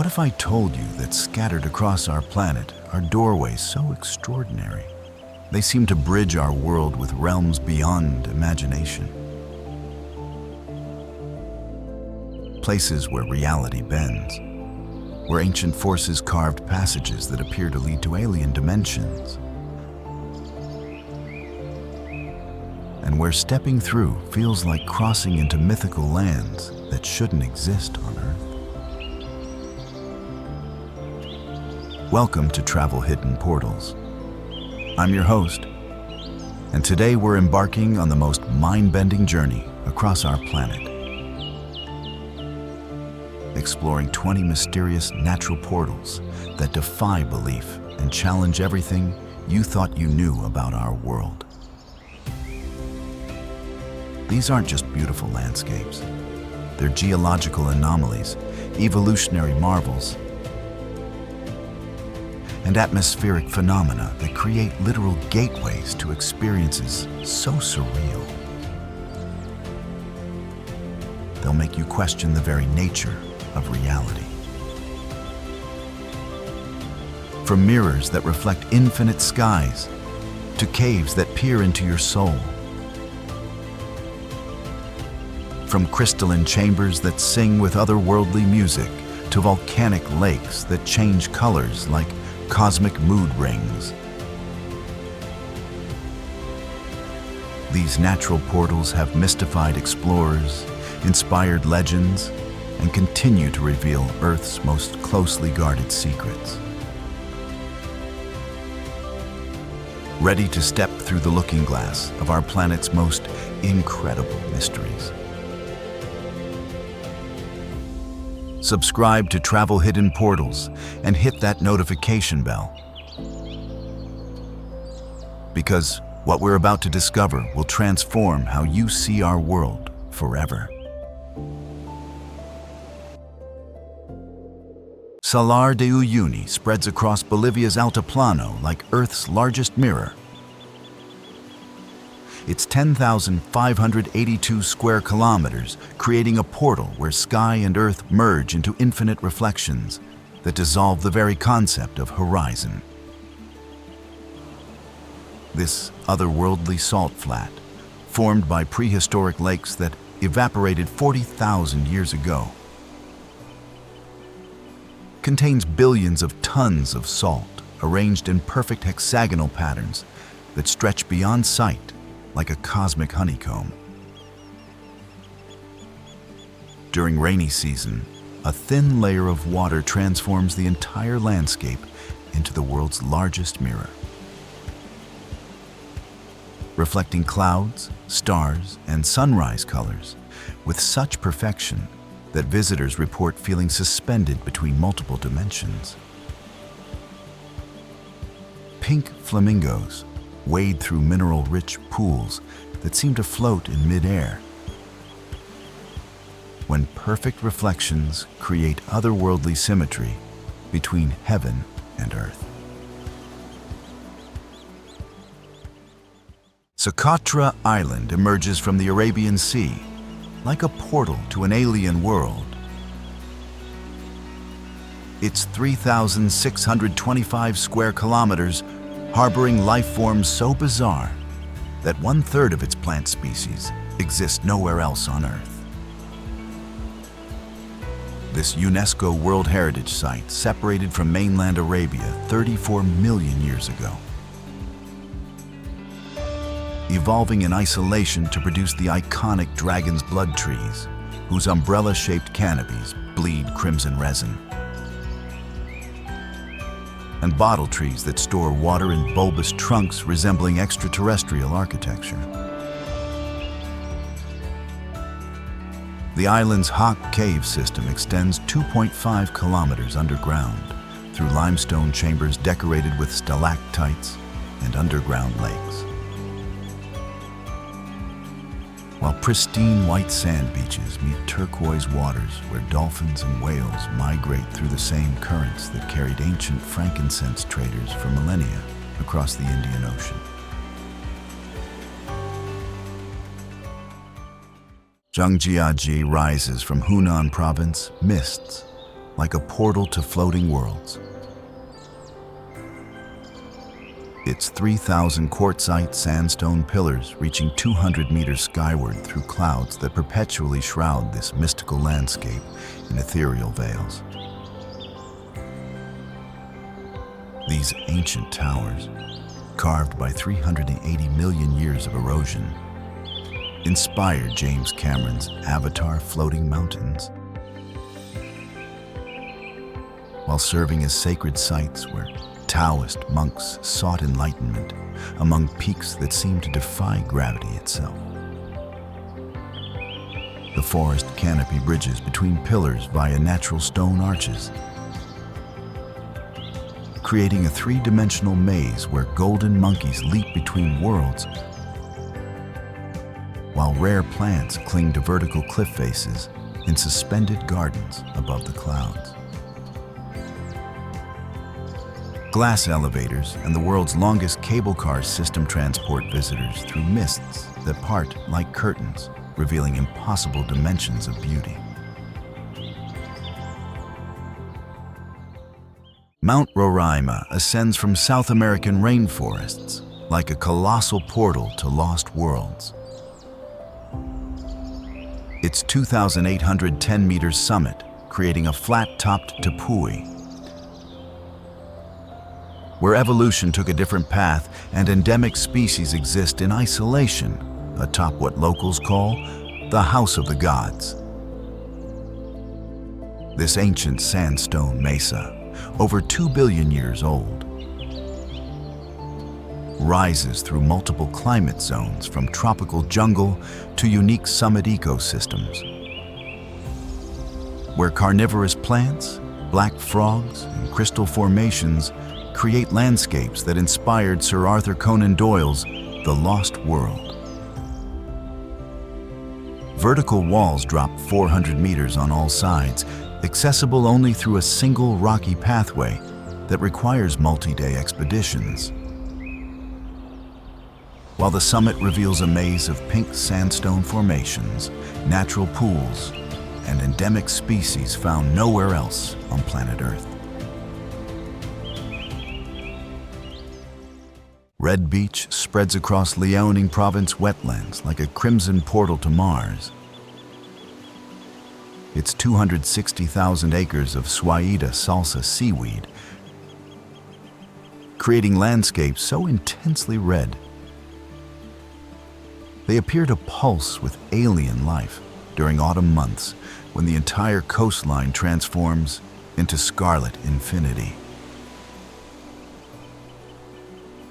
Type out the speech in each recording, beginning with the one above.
What if I told you that scattered across our planet are doorways so extraordinary? They seem to bridge our world with realms beyond imagination. Places where reality bends, where ancient forces carved passages that appear to lead to alien dimensions, and where stepping through feels like crossing into mythical lands that shouldn't exist on Earth. Welcome to Travel Hidden Portals. I'm your host, and today we're embarking on the most mind-bending journey across our planet, exploring 20 mysterious natural portals that defy belief and challenge everything you thought you knew about our world. These aren't just beautiful landscapes. They're geological anomalies, evolutionary marvels, and atmospheric phenomena that create literal gateways to experiences so surreal. They'll make you question the very nature of reality. From mirrors that reflect infinite skies to caves that peer into your soul. From crystalline chambers that sing with otherworldly music to volcanic lakes that change colors like cosmic mood rings. These natural portals have mystified explorers, inspired legends, and continue to reveal Earth's most closely guarded secrets. Ready to step through the looking glass of our planet's most incredible mysteries. Subscribe to Travel Hidden Portals and hit that notification bell. Because what we're about to discover will transform how you see our world forever. Salar de Uyuni spreads across Bolivia's Altiplano like Earth's largest mirror. It's 10,582 square kilometers, creating a portal where sky and earth merge into infinite reflections that dissolve the very concept of horizon. This otherworldly salt flat, formed by prehistoric lakes that evaporated 40,000 years ago, contains billions of tons of salt arranged in perfect hexagonal patterns that stretch beyond sight like a cosmic honeycomb. During rainy season, a thin layer of water transforms the entire landscape into the world's largest mirror, reflecting clouds, stars, and sunrise colors with such perfection that visitors report feeling suspended between multiple dimensions. Pink flamingos wade through mineral-rich pools that seem to float in mid-air, when perfect reflections create otherworldly symmetry between heaven and earth. Socotra Island emerges from the Arabian Sea, like a portal to an alien world. It's 3,625 square kilometers, harboring life forms so bizarre that 1/3 of its plant species exist nowhere else on Earth. This UNESCO World Heritage Site separated from mainland Arabia 34 million years ago, evolving in isolation to produce the iconic dragon's blood trees, whose umbrella-shaped canopies bleed crimson resin, and bottle trees that store water in bulbous trunks resembling extraterrestrial architecture. The island's Hawk Cave system extends 2.5 kilometers underground through limestone chambers decorated with stalactites and underground lakes. While pristine white sand beaches meet turquoise waters where dolphins and whales migrate through the same currents that carried ancient frankincense traders for millennia across the Indian Ocean. Zhangjiajie rises from Hunan province, mists like a portal to floating worlds. Its 3,000 quartzite sandstone pillars reaching 200 meters skyward through clouds that perpetually shroud this mystical landscape in ethereal veils. These ancient towers, carved by 380 million years of erosion, inspired James Cameron's Avatar Floating Mountains, while serving as sacred sites where Taoist monks sought enlightenment among peaks that seemed to defy gravity itself. The forest canopy bridges between pillars via natural stone arches, creating a three-dimensional maze where golden monkeys leap between worlds, while rare plants cling to vertical cliff faces in suspended gardens above the clouds. Glass elevators and the world's longest cable car system transport visitors through mists that part like curtains, revealing impossible dimensions of beauty. Mount Roraima ascends from South American rainforests like a colossal portal to lost worlds. Its 2,810-meter summit creating a flat-topped tepui, where evolution took a different path and endemic species exist in isolation atop what locals call the House of the Gods. This ancient sandstone mesa, over 2 billion years old, rises through multiple climate zones from tropical jungle to unique summit ecosystems, where carnivorous plants, black frogs, and crystal formations create landscapes that inspired Sir Arthur Conan Doyle's The Lost World. Vertical walls drop 400 meters on all sides, accessible only through a single rocky pathway that requires multi-day expeditions. While the summit reveals a maze of pink sandstone formations, natural pools, and endemic species found nowhere else on planet Earth. Red Beach spreads across Liaoning Province wetlands like a crimson portal to Mars. Its 260,000 acres of Suaida salsa seaweed, creating landscapes so intensely red, they appear to pulse with alien life during autumn months when the entire coastline transforms into scarlet infinity.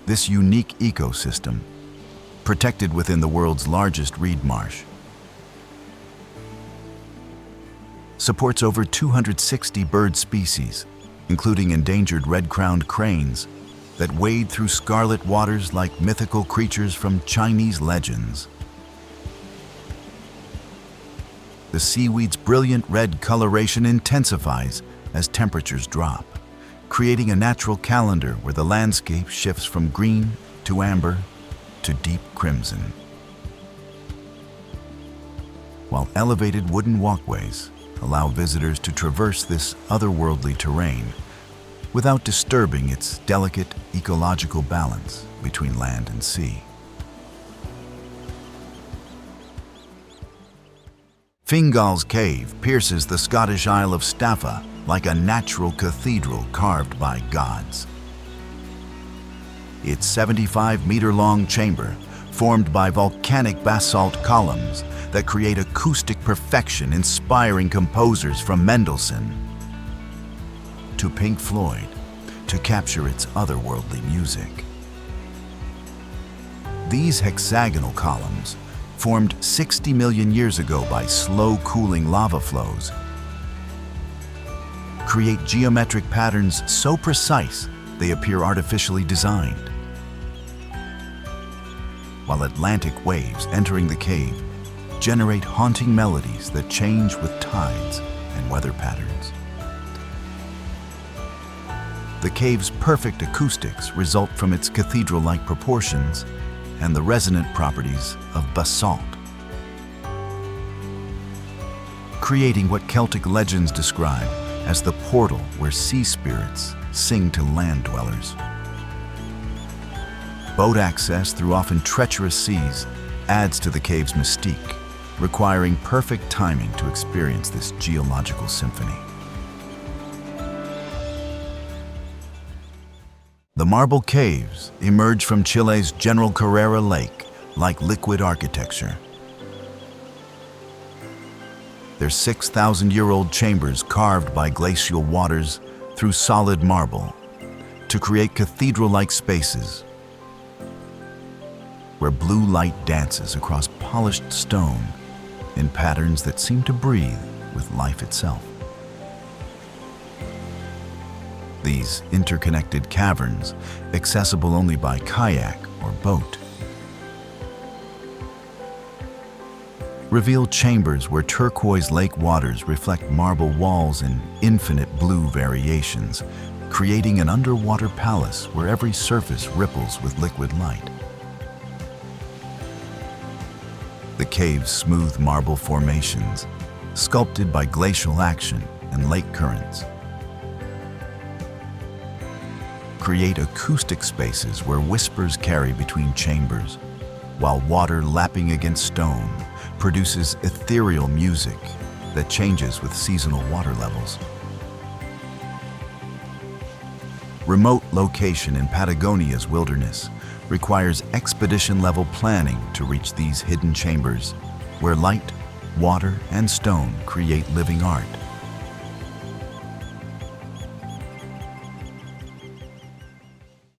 This unique ecosystem, protected within the world's largest reed marsh, supports over 260 bird species, including endangered red-crowned cranes that wade through scarlet waters like mythical creatures from Chinese legends. The seaweed's brilliant red coloration intensifies as temperatures drop, creating a natural calendar where the landscape shifts from green to amber to deep crimson. While elevated wooden walkways allow visitors to traverse this otherworldly terrain without disturbing its delicate ecological balance between land and sea. Fingal's cave pierces the Scottish Isle of Staffa like a natural cathedral carved by gods. Its 75-meter-long chamber, formed by volcanic basalt columns that create acoustic perfection, inspiring composers from Mendelssohn to Pink Floyd to capture its otherworldly music. These hexagonal columns, formed 60 million years ago by slow-cooling lava flows, create geometric patterns so precise they appear artificially designed. While Atlantic waves entering the cave generate haunting melodies that change with tides and weather patterns. The cave's perfect acoustics result from its cathedral-like proportions and the resonant properties of basalt, creating what Celtic legends describe as the portal where sea spirits sing to land dwellers. Boat access through often treacherous seas adds to the cave's mystique, requiring perfect timing to experience this geological symphony. The marble caves emerge from Chile's General Carrera Lake like liquid architecture. Their 6,000-year-old chambers carved by glacial waters through solid marble to create cathedral-like spaces where blue light dances across polished stone in patterns that seem to breathe with life itself. These interconnected caverns, accessible only by kayak or boat, reveal chambers where turquoise lake waters reflect marble walls in infinite blue variations, creating an underwater palace where every surface ripples with liquid light. The cave's smooth marble formations, sculpted by glacial action and lake currents, create acoustic spaces where whispers carry between chambers, while water lapping against stone produces ethereal music that changes with seasonal water levels. Remote location in Patagonia's wilderness requires expedition-level planning to reach these hidden chambers, where light, water, and stone create living art.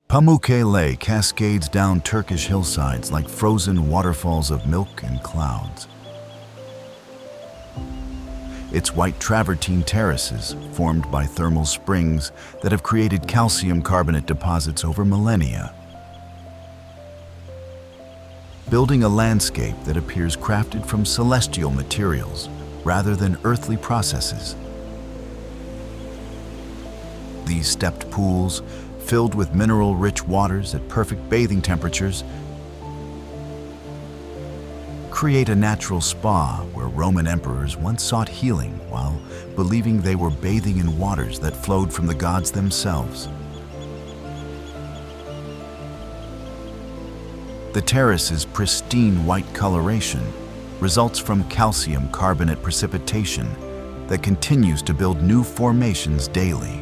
Pamukkale cascades down Turkish hillsides like frozen waterfalls of milk and clouds. Its white travertine terraces, formed by thermal springs that have created calcium carbonate deposits over millennia, building a landscape that appears crafted from celestial materials rather than earthly processes. These stepped pools, filled with mineral-rich waters at perfect bathing temperatures, create a natural spa where Roman emperors once sought healing while believing they were bathing in waters that flowed from the gods themselves. The terrace's pristine white coloration results from calcium carbonate precipitation that continues to build new formations daily,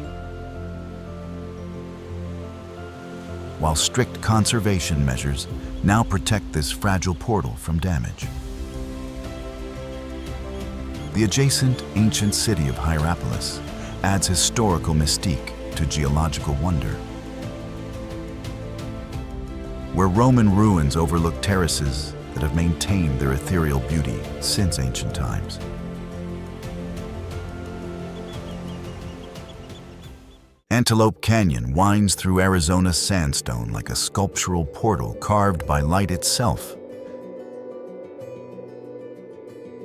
while strict conservation measures now protect this fragile portal from damage. The adjacent ancient city of Hierapolis adds historical mystique to geological wonder, where Roman ruins overlook terraces that have maintained their ethereal beauty since ancient times. Antelope Canyon winds through Arizona's sandstone like a sculptural portal carved by light itself.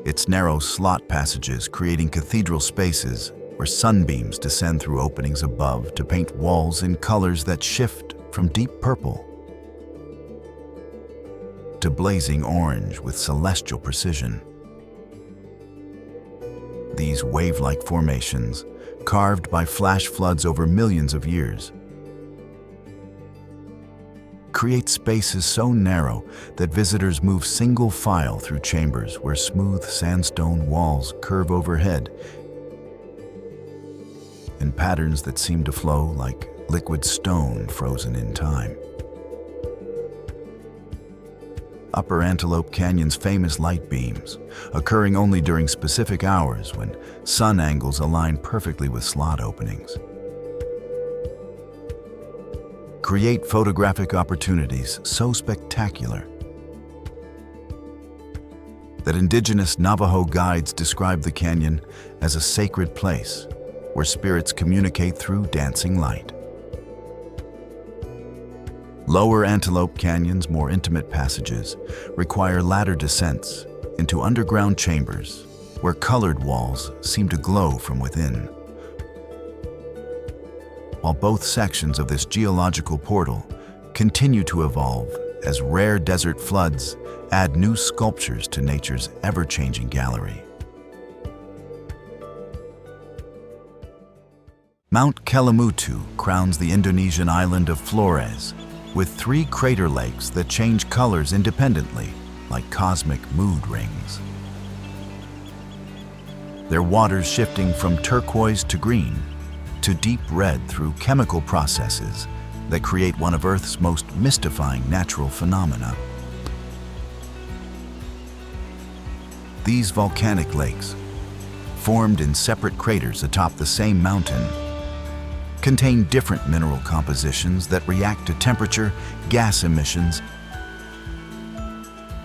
Its narrow slot passages creating cathedral spaces where sunbeams descend through openings above to paint walls in colors that shift from deep purple to blazing orange with celestial precision. These wave-like formations, carved by flash floods over millions of years, create spaces so narrow that visitors move single file through chambers where smooth sandstone walls curve overhead in patterns that seem to flow like liquid stone frozen in time. Upper Antelope Canyon's famous light beams, occurring only during specific hours when sun angles align perfectly with slot openings, create photographic opportunities so spectacular that indigenous Navajo guides describe the canyon as a sacred place where spirits communicate through dancing light. Lower Antelope Canyon's more intimate passages require ladder descents into underground chambers where colored walls seem to glow from within. While both sections of this geological portal continue to evolve as rare desert floods add new sculptures to nature's ever-changing gallery. Mount Kelimutu crowns the Indonesian island of Flores, with 3 crater lakes that change colors independently, like cosmic mood rings. Their waters shifting from turquoise to green to deep red through chemical processes that create one of Earth's most mystifying natural phenomena. These volcanic lakes, formed in separate craters atop the same mountain, contain different mineral compositions that react to temperature, gas emissions,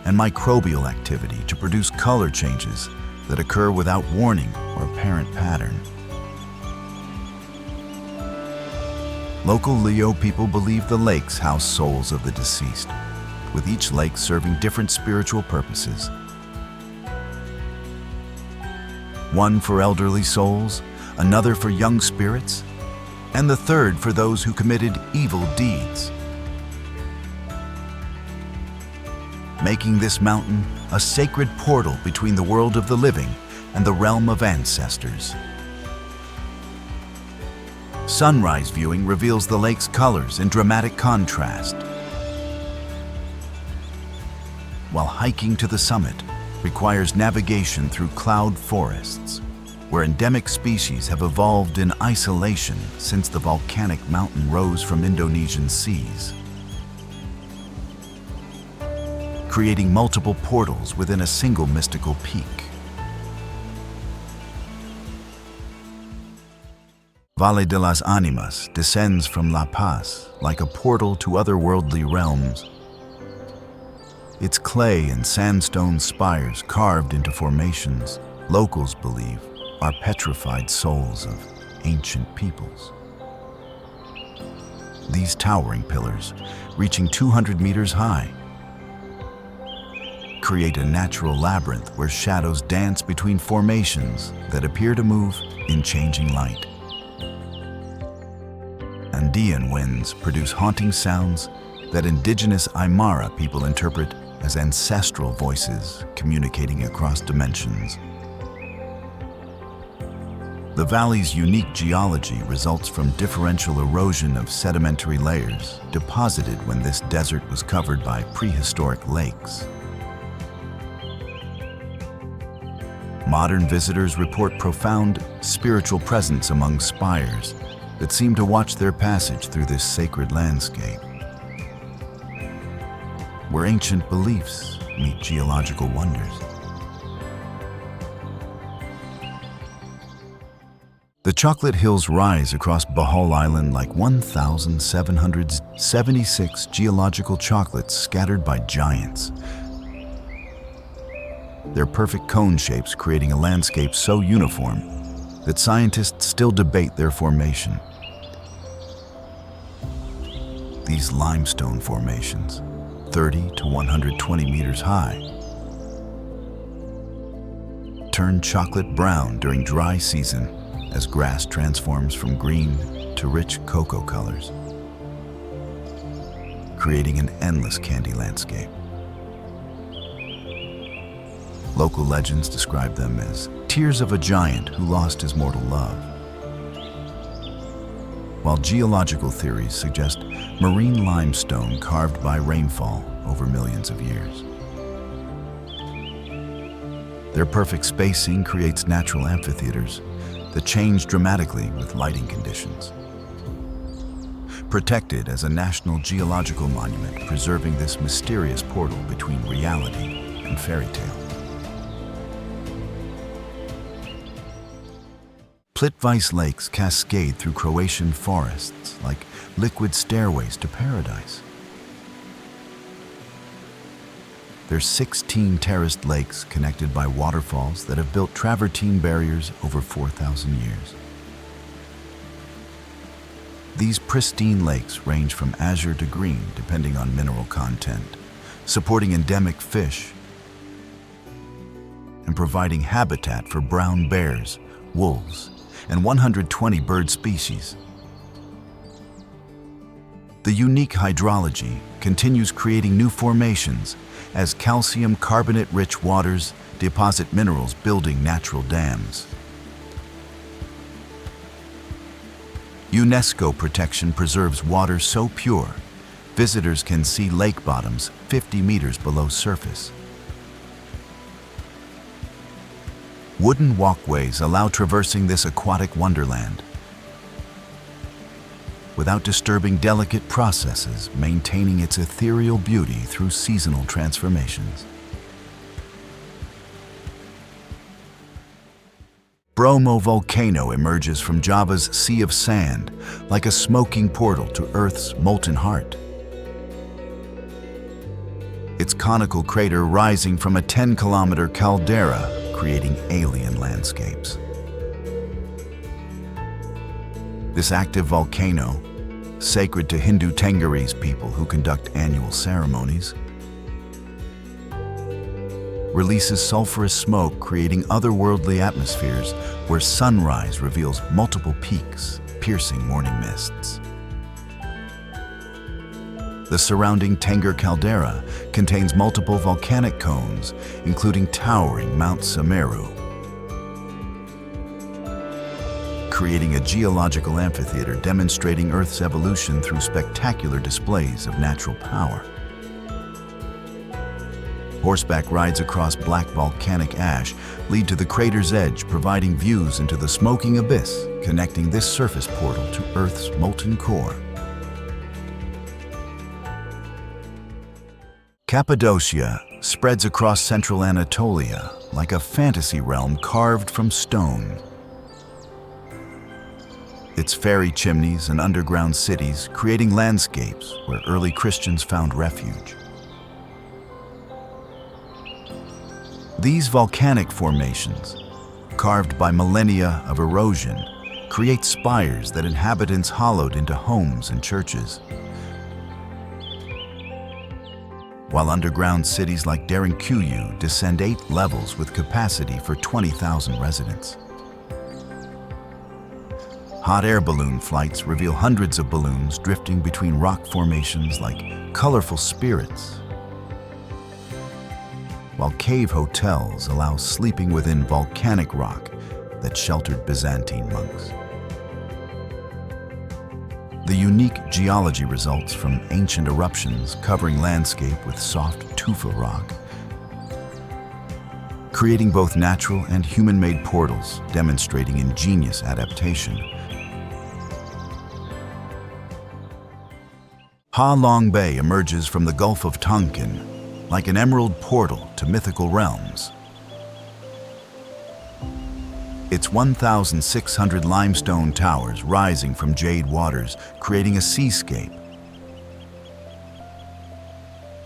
and microbial activity to produce color changes that occur without warning or apparent pattern. Local Leo people believe the lakes house souls of the deceased, with each lake serving different spiritual purposes. One for elderly souls, another for young spirits, and the third for those who committed evil deeds, making this mountain a sacred portal between the world of the living and the realm of ancestors. Sunrise viewing reveals the lake's colors in dramatic contrast, while hiking to the summit requires navigation through cloud forests, where endemic species have evolved in isolation since the volcanic mountain rose from Indonesian seas, creating multiple portals within a single mystical peak. Valle de las Ánimas descends from La Paz like a portal to otherworldly realms. Its clay and sandstone spires carved into formations locals believe are petrified souls of ancient peoples. These towering pillars, reaching 200 meters high, create a natural labyrinth where shadows dance between formations that appear to move in changing light. Andean winds produce haunting sounds that indigenous Aymara people interpret as ancestral voices communicating across dimensions. The valley's unique geology results from differential erosion of sedimentary layers deposited when this desert was covered by prehistoric lakes. Modern visitors report profound spiritual presence among spires that seem to watch their passage through this sacred landscape, where ancient beliefs meet geological wonders. The chocolate hills rise across Bohol Island like 1,776 geological chocolates scattered by giants, their perfect cone shapes creating a landscape so uniform that scientists still debate their formation. These limestone formations, 30 to 120 meters high, turn chocolate brown during dry season as grass transforms from green to rich cocoa colors, creating an endless candy landscape. Local legends describe them as tears of a giant who lost his mortal love, while geological theories suggest marine limestone carved by rainfall over millions of years. Their perfect spacing creates natural amphitheaters that change dramatically with lighting conditions. Protected as a national geological monument, preserving this mysterious portal between reality and fairy tale. Plitvice lakes cascade through Croatian forests like liquid stairways to paradise. There's 16 terraced lakes connected by waterfalls that have built travertine barriers over 4,000 years. These pristine lakes range from azure to green depending on mineral content, supporting endemic fish and providing habitat for brown bears, wolves, and 120 bird species. The unique hydrology continues creating new formations as calcium carbonate-rich waters deposit minerals, building natural dams. UNESCO protection preserves water so pure, visitors can see lake bottoms 50 meters below surface. Wooden walkways allow traversing this aquatic wonderland without disturbing delicate processes, maintaining its ethereal beauty through seasonal transformations. Bromo volcano emerges from Java's sea of sand like a smoking portal to Earth's molten heart. Its conical crater rising from a 10-kilometer caldera, creating alien landscapes. This active volcano, sacred to Hindu Tengris people who conduct annual ceremonies, releases sulfurous smoke, creating otherworldly atmospheres where sunrise reveals multiple peaks, piercing morning mists. The surrounding Tengger caldera contains multiple volcanic cones, including towering Mount Semeru, creating a geological amphitheater demonstrating Earth's evolution through spectacular displays of natural power. Horseback rides across black volcanic ash lead to the crater's edge, providing views into the smoking abyss, connecting this surface portal to Earth's molten core. Cappadocia spreads across central Anatolia like a fantasy realm carved from stone. Its fairy chimneys and underground cities creating landscapes where early Christians found refuge. These volcanic formations, carved by millennia of erosion, create spires that inhabitants hollowed into homes and churches. While underground cities like Derinkuyu descend 8 levels with capacity for 20,000 residents. Hot air balloon flights reveal hundreds of balloons drifting between rock formations like colorful spirits, while cave hotels allow sleeping within volcanic rock that sheltered Byzantine monks. The unique geology results from ancient eruptions covering landscape with soft tufa rock, creating both natural and human-made portals, demonstrating ingenious adaptation. Ha Long Bay emerges from the Gulf of Tonkin like an emerald portal to mythical realms. Its 1,600 limestone towers rising from jade waters, creating a seascape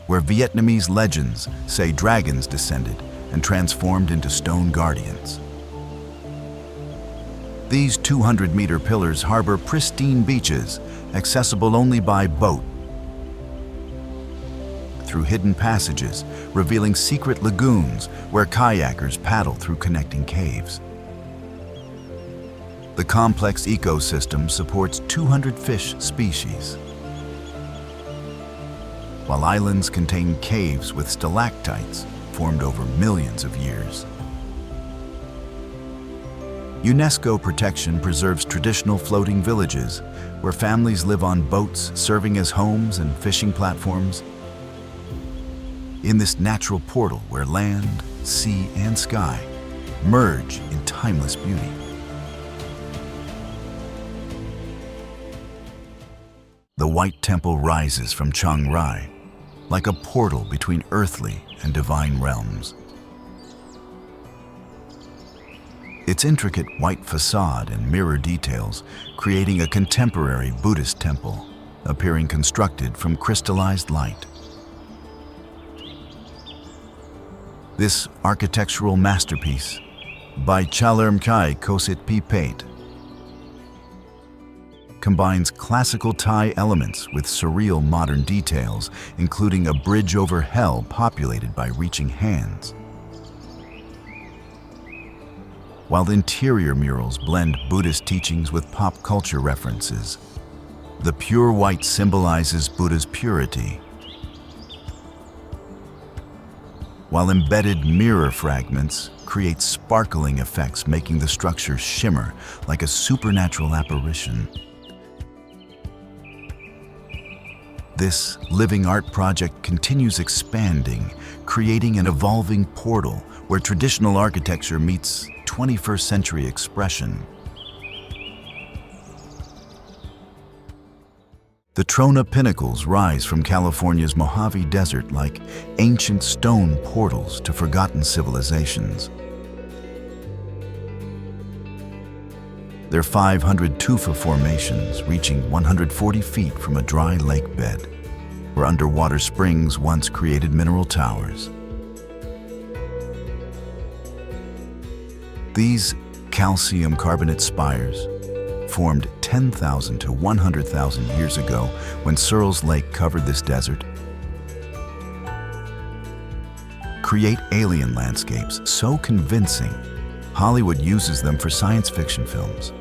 where Vietnamese legends say dragons descended and transformed into stone guardians. These 200-meter pillars harbor pristine beaches, accessible only by boat, through hidden passages, revealing secret lagoons where kayakers paddle through connecting caves. The complex ecosystem supports 200 fish species, while islands contain caves with stalactites formed over millions of years. UNESCO protection preserves traditional floating villages where families live on boats serving as homes and fishing platforms. In this natural portal where land, sea, and sky merge in timeless beauty. The White Temple rises from Chiang Rai, like a portal between earthly and divine realms. Its intricate white facade and mirror details creating a contemporary Buddhist temple, appearing constructed from crystallized light. This architectural masterpiece, by Chalermkai Kosit Pipate, combines classical Thai elements with surreal modern details, including a bridge over hell populated by reaching hands. While interior murals blend Buddhist teachings with pop culture references, the pure white symbolizes Buddha's purity, while embedded mirror fragments create sparkling effects, making the structure shimmer like a supernatural apparition. This living art project continues expanding, creating an evolving portal where traditional architecture meets 21st century expression. The Trona Pinnacles rise from California's Mojave Desert like ancient stone portals to forgotten civilizations. Their 500 tufa formations reaching 140 feet from a dry lake bed, where underwater springs once created mineral towers. These calcium carbonate spires formed 10,000 to 100,000 years ago when Surreal's lake covered this desert, create alien landscapes so convincing, Hollywood uses them for science fiction films.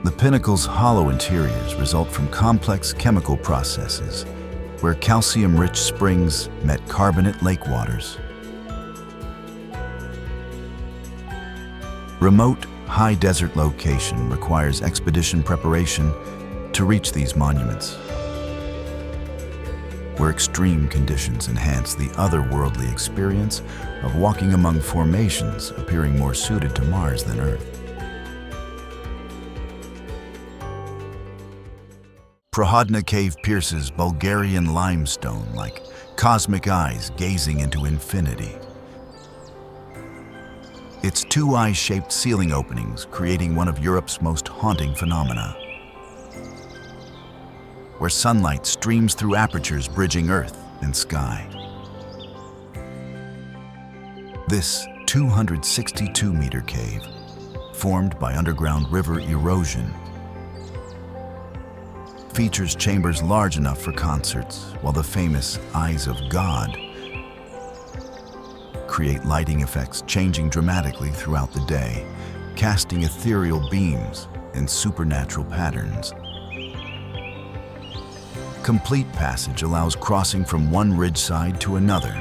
The pinnacle's hollow interiors result from complex chemical processes where calcium-rich springs met carbonate lake waters. Remote, high desert location requires expedition preparation to reach these monuments, where extreme conditions enhance the otherworldly experience of walking among formations appearing more suited to Mars than Earth. Prohodna Cave pierces Bulgarian limestone like cosmic eyes gazing into infinity. Its two eye-shaped ceiling openings creating one of Europe's most haunting phenomena, where sunlight streams through apertures bridging Earth and sky. This 262-meter cave, formed by underground river erosion, features chambers large enough for concerts, while the famous Eyes of God create lighting effects changing dramatically throughout the day, casting ethereal beams and supernatural patterns. Complete passage allows crossing from one ridge side to another,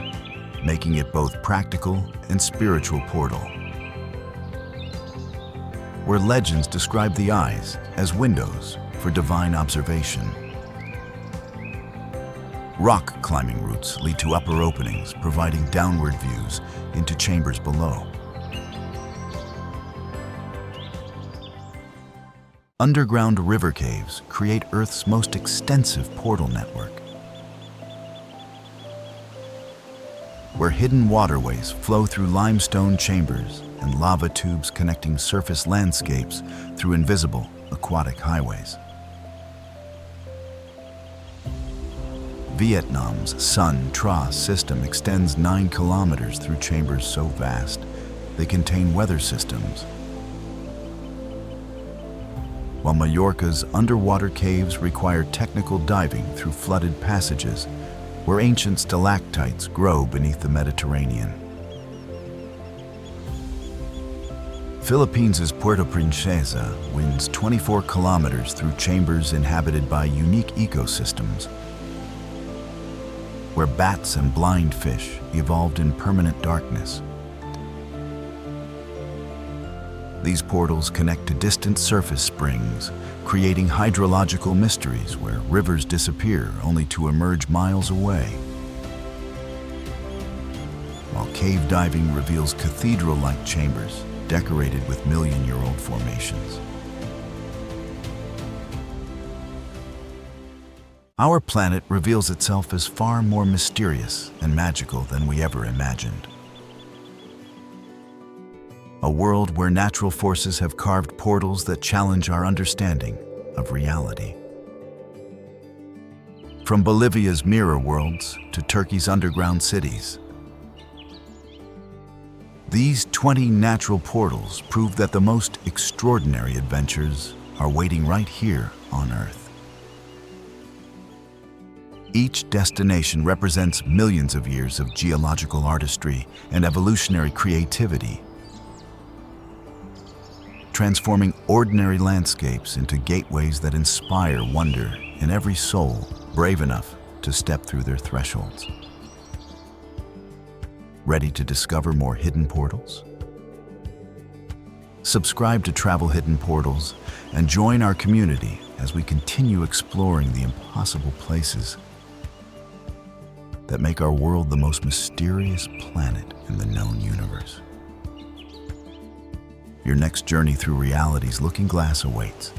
making it both practical and spiritual portal, where legends describe the eyes as windows for divine observation. Rock climbing routes lead to upper openings, providing downward views into chambers below. Underground river caves create Earth's most extensive portal network, where hidden waterways flow through limestone chambers and lava tubes connecting surface landscapes through invisible aquatic highways. Vietnam's Sun Tra system extends 9 kilometers through chambers so vast they contain weather systems, while Mallorca's underwater caves require technical diving through flooded passages where ancient stalactites grow beneath the Mediterranean. Philippines' Puerto Princesa winds 24 kilometers through chambers inhabited by unique ecosystems, where bats and blind fish evolved in permanent darkness. These portals connect to distant surface springs, creating hydrological mysteries where rivers disappear only to emerge miles away, while cave diving reveals cathedral-like chambers decorated with million-year-old formations. Our planet reveals itself as far more mysterious and magical than we ever imagined. A world where natural forces have carved portals that challenge our understanding of reality. From Bolivia's mirror worlds to Turkey's underground cities, these 20 natural portals prove that the most extraordinary adventures are waiting right here on Earth. Each destination represents millions of years of geological artistry and evolutionary creativity, transforming ordinary landscapes into gateways that inspire wonder in every soul brave enough to step through their thresholds. Ready to discover more hidden portals? Subscribe to Travel Hidden Portals and join our community as we continue exploring the impossible places that make our world the most mysterious planet in the known universe. Your next journey through reality's looking glass awaits.